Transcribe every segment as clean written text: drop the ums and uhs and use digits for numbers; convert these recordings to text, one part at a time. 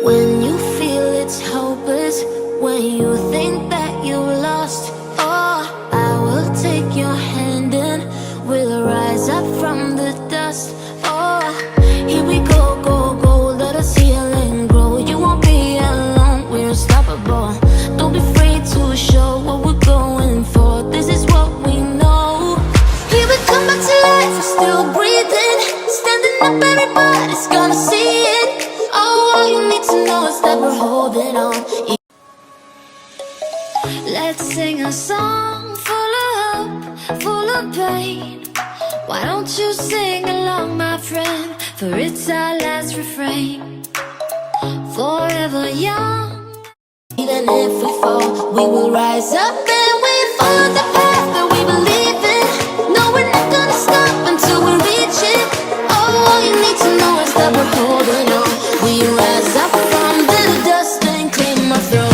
When you feel it's hopeless, when you think that you lost, oh, I will take your hand and we'll rise up from the dust. Oh, here we go, go, go, let us heal and grow. You won't be alone, we're unstoppable. Don't be afraid to show what we're going for. This is what we know. Here we come back to life, we're still breathing. Standing up, everybody's gonna see it. Oh, all you need to know is that we're holding on. Let's sing a song full of hope, full of pain. Why don't you sing along, my friend? For it's our last refrain. Forever young. Even if we fall, we will rise up and we follow the path that we believe in. No, we're not gonna stop until we reach it. Oh, all you need to know is that we're holding on. We rise up from the dust and clean my throat.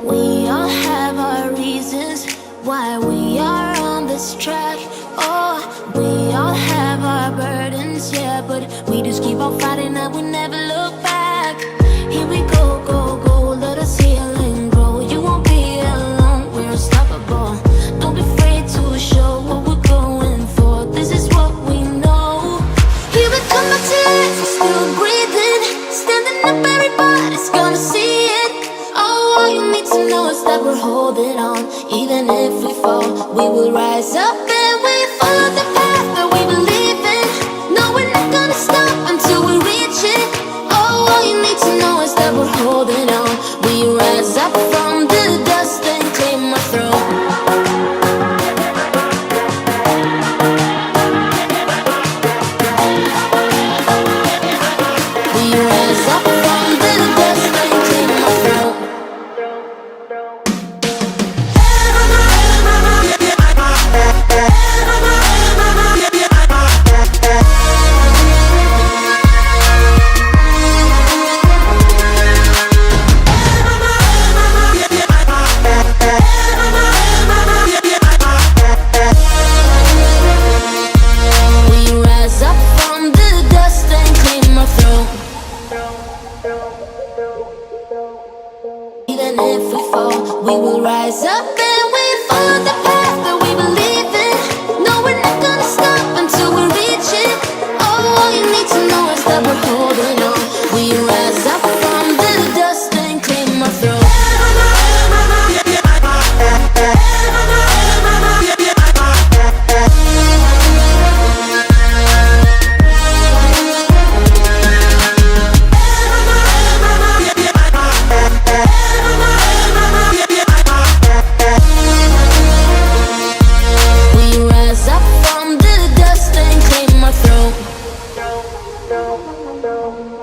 We all have our reasons why we are on this track. Oh, we all have our burdens, yeah, but we just keep on fighting and we never look back. Here we go, go, go, let us heal and grow. You won't be alone, we're unstoppable. Don't be afraid to show what we're going for. This is what we know. Here we come back to life, we're still breathing. Standing up, everybody's gonna see it. Oh, all you need to know is that we're holding on. Even if we fall, we will rise up and we follow the path that we believe in. No, we're not gonna stop until we reach it. Oh, all you need to know is that we're holding on. We rise up from the dust and clear my throat. We rise up from the dust and clear my throat. Even if we fall, we will rise up and we follow the path that we believe in. No, we're not gonna stop until we reach it. Oh, all you need to know is that we're holding on. We rise up from the dust and clear my throat.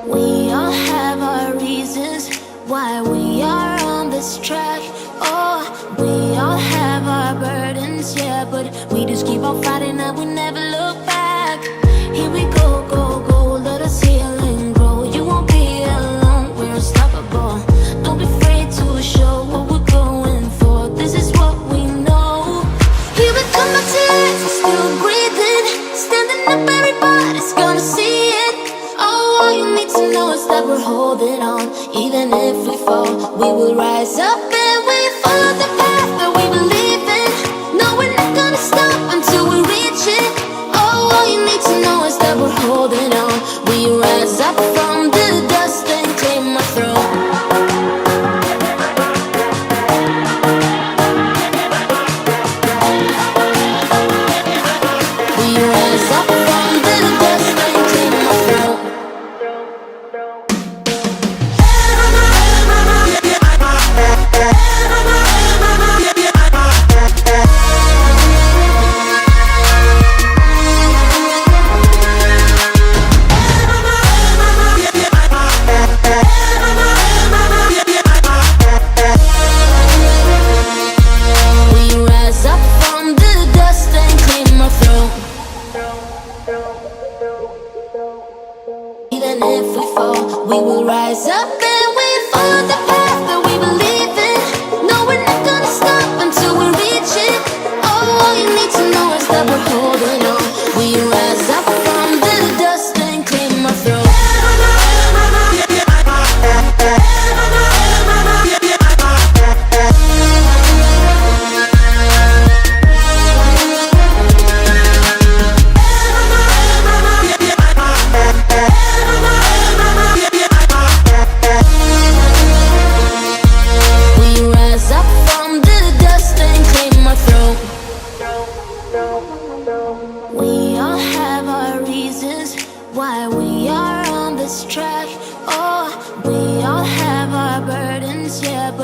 We all have our reasons why we are on this track. Oh, we all have our burdens, yeah, but we just keep on fighting and we never look back. Here we go, go, go, let us heal and grow. You won't be alone, we're unstoppable. Don't be afraid to show what we're going for. This is what we know. Here we come back to life, we're still breathing. Standing up, everybody's gonna see it. Oh, all you need to know is that we're holding on. Even if we fall, we will rise up and we follow the path that we believe in. No, we're not gonna stop until we reach it. Oh, all you need to know is that we're holding on. We rise up from the dust and clear my throat. We rise up from the dust and clear my throat. Yeah.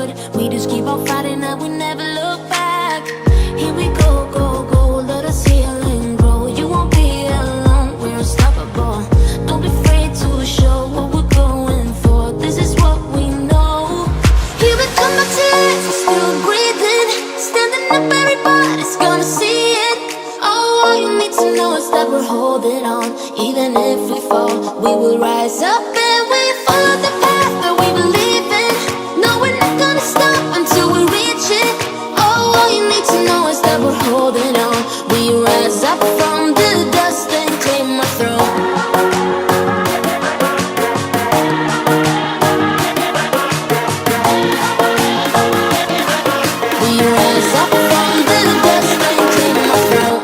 but we just keep on fighting and we never look back. Here we go, go, go, let us heal and grow. You won't be alone, we're unstoppable. Don't be afraid to show what we're going for. This is what we know. Here we come, my tears, we're still breathing. Standing up, everybody's gonna see it. Oh, all you need to know is that we're holding on. Even if we fall, we will rise up and we follow the path that we believe in. No, we're not gonna stop until we reach it. Oh, all you need to know is that we're holding on. We rise up from the dust and claim our throne. We rise up from the dust and claim our throne.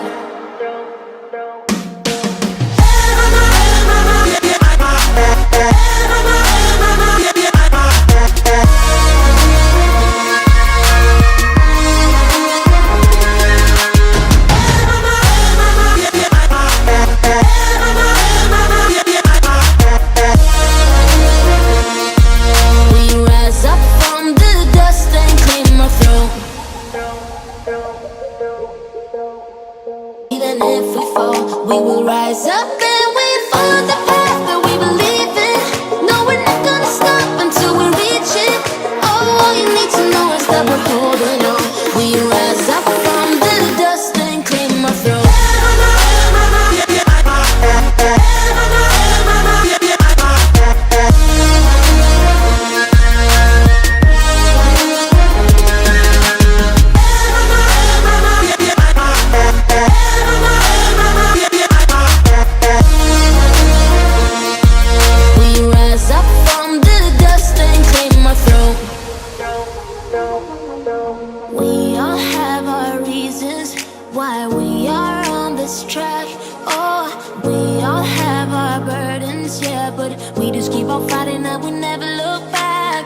Even if we fall, we will rise up and we follow the path that we believe in. No, we're not gonna stop until we reach it. Oh, all you need to know is that we're holding on. We rise up from the dust and claim our throne. We all have our reasons why we are on this track. Oh, we all have our burdens, yeah, but we just keep on fighting and we never look back.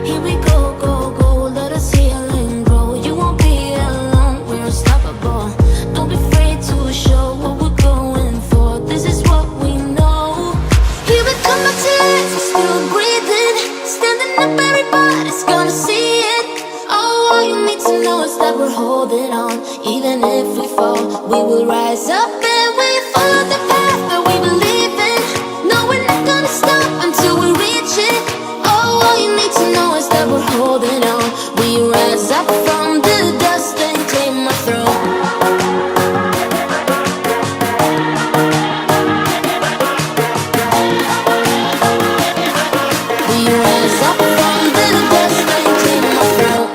Here we go, go, go, let us heal and grow. You won't be alone, we're unstoppable. Don't be afraid to show what we're going for. This is what we know. Here we come, my tears, we're still breathing. Standing up, everybody's gonna see it. Oh, all you need to know is that we're holding on. Even if we fall, we will rise up and we follow the path that we believe in. No, we're not gonna stop until we reach it. Oh, all you need to know is that we're holding on. We rise up from the dust and claim our throne. We rise up from the dust and claim our throne.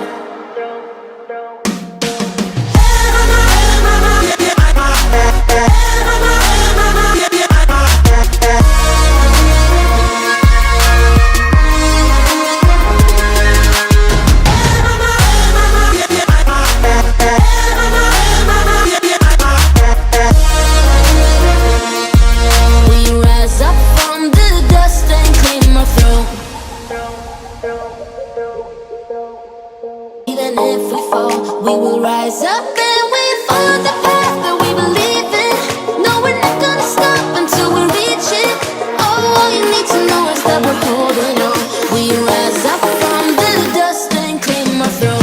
Even if we fall, we will rise up and we follow the path that we believe in. No, we're not gonna stop until we reach it. Oh, all you need to know is that we're holding on. We rise up from the dust and claim our throne.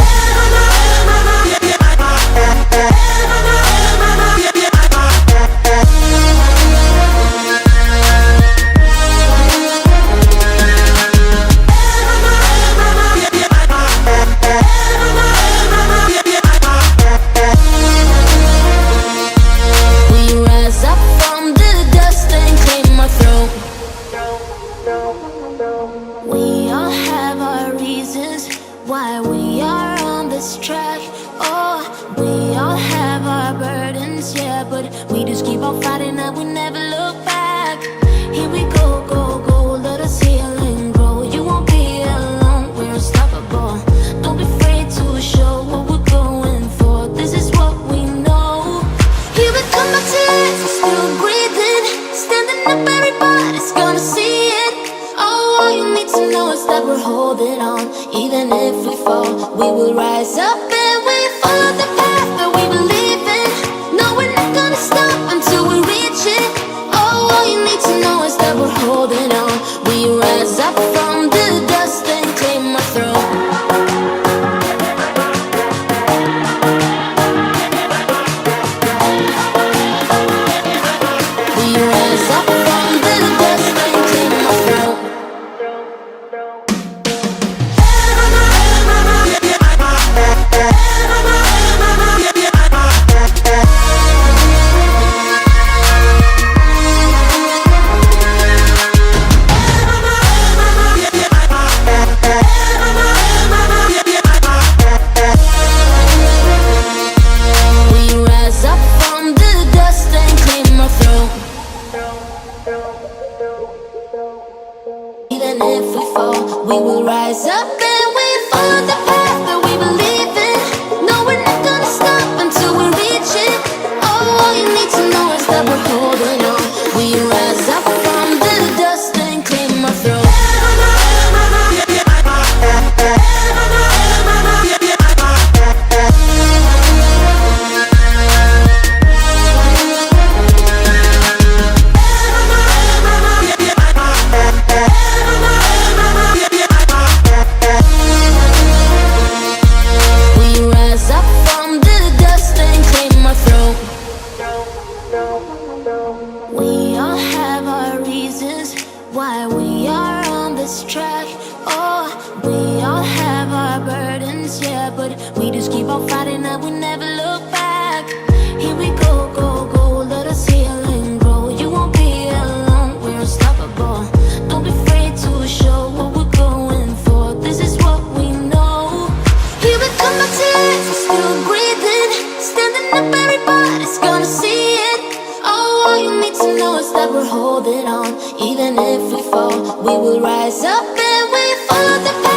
We all have our reasons why we are on this track. Oh, we all have our burdens, yeah, but we just keep on fighting and we never look back. Here we go, go, go, let us heal and grow. You won't be alone, we're unstoppable. Don't be afraid to show what we're going for. This is what we know. Here we come, my tears, we're still breathing. Standing up, everybody's gonna see it. Oh, all you need to know is that we're holding on. Even if we fall, we will rise up and we follow the path that we believe in. No, we're not gonna stop until we reach it. Oh, all you need to know is that we're holding on. We rise up from the dust and claim our throne. on fighting that we never look back. Here we go, go, go, let us heal and grow. You won't be alone, we're unstoppable. Don't be afraid to show what we're going for. This is what we know. Here we come back to life, we're still breathing. Standing up, everybody's gonna see it. Oh, all you need to know is that we're holding on. Even if we fall, we will rise up and we follow the